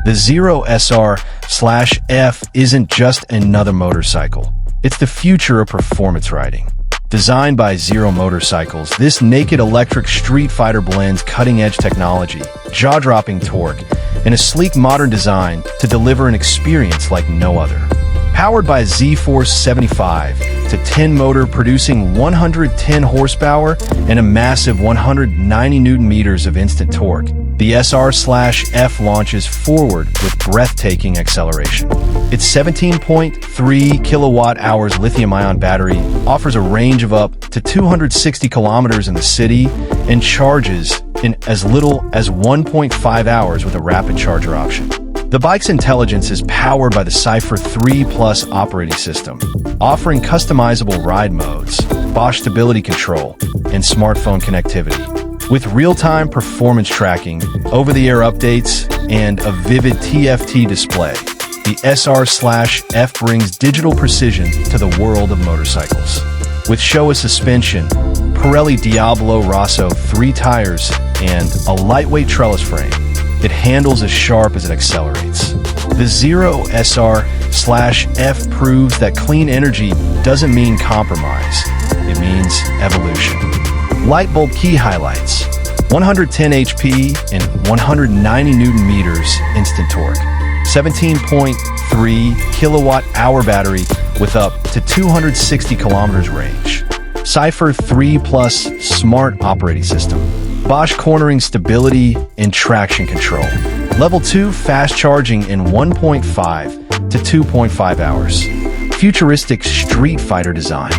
The Zero SR/F isn't just another motorcycle. It's the future of performance riding. Designed by Zero Motorcycles, this naked electric street fighter blends cutting-edge technology, jaw-dropping torque, and a sleek modern design to deliver an experience like no other. Powered by Z-Force 75 to 10 motor producing 110 horsepower and a massive 190 Nm of instant torque, the SR/F launches forward with breathtaking acceleration. Its 17.3 kWh lithium-ion battery offers a range of up to 260 kilometers in the city and charges in as little as 1.5 hours with a rapid charger option. The bike's intelligence is powered by the Cypher III Plus operating system, offering customizable ride modes, Bosch stability control, and smartphone connectivity. With real-time performance tracking, over-the-air updates, and a vivid TFT display, the SR/F brings digital precision to the world of motorcycles. With Showa suspension, Pirelli Diablo Rosso 3 tires, and a lightweight trellis frame, it handles as sharp as it accelerates. The Zero SR/F proves that clean energy doesn't mean compromise. It means evolution. Light bulb key highlights: 110 HP and 190 Nm instant torque, 17.3 kWh battery with up to 260 kilometers range, Cypher III Plus smart operating system, Bosch cornering stability and traction control, Level 2 fast charging in 1.5 to 2.5 hours, futuristic street fighter design.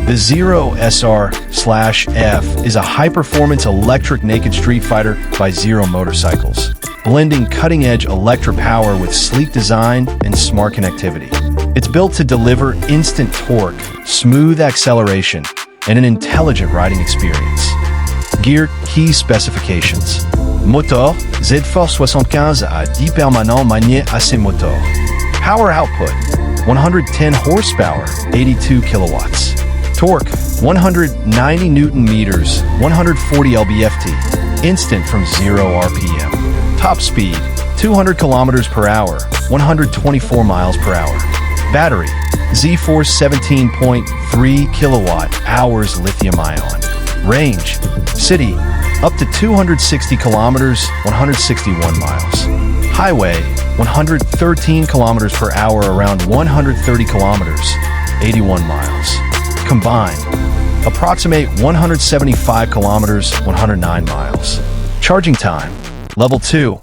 The Zero SR/F is a high-performance electric naked street fighter by Zero Motorcycles, blending cutting-edge electric power with sleek design and smart connectivity. It's built to deliver instant torque, smooth acceleration, and an intelligent riding experience. Gear key specifications. Moteur Z-Force 75 à 10 permanent manier assez moteur. Power output 110 horsepower, 82 kilowatts. Torque 190 Newton meters, 140 lb-ft. Instant from 0 RPM. Top speed 200 kilometers per hour, 124 miles per hour. Battery Z-Force 17.3 kilowatt hours lithium-ion. Range city up to 260 kilometers, 161 miles. Highway 113 kilometers per hour, around 130 kilometers, 81 miles. Combined, approximate 175 kilometers, 109 miles. Charging time, level 2,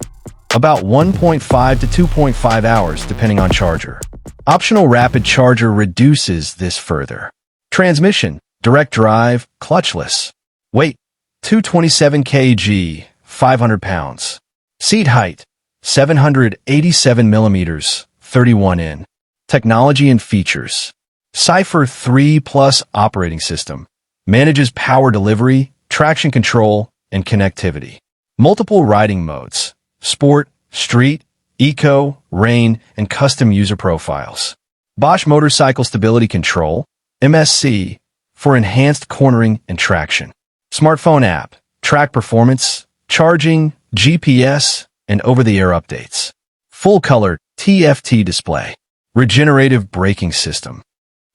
about 1.5 to 2.5 hours depending on charger. Optional rapid charger reduces this further. Transmission, direct drive, clutchless. Weight, 227 kg, 500 pounds. Seat height, 787 millimeters, 31 in. Technology and features. Cypher III Plus operating system. Manages power delivery, traction control, and connectivity. Multiple riding modes. Sport, street, eco, rain, and custom user profiles. Bosch motorcycle stability control, MSC, for enhanced cornering and traction. Smartphone app, track performance, charging, GPS, and over-the-air updates. Full-color TFT display. Regenerative braking system.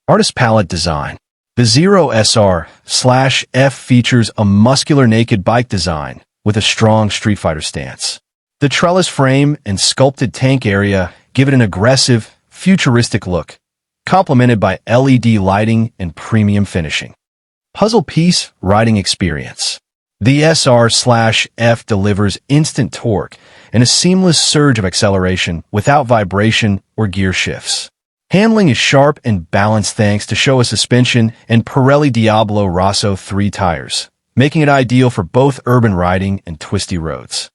Artist palette design. The Zero SR/F features a muscular naked bike design with a strong Street Fighter stance. The trellis frame and sculpted tank area give it an aggressive, futuristic look, complemented by LED lighting and premium finishing. Puzzle piece riding experience. The SR/F delivers instant torque and a seamless surge of acceleration without vibration or gear shifts. Handling is sharp and balanced thanks to Showa suspension and Pirelli Diablo Rosso 3 tires, making it ideal for both urban riding and twisty roads.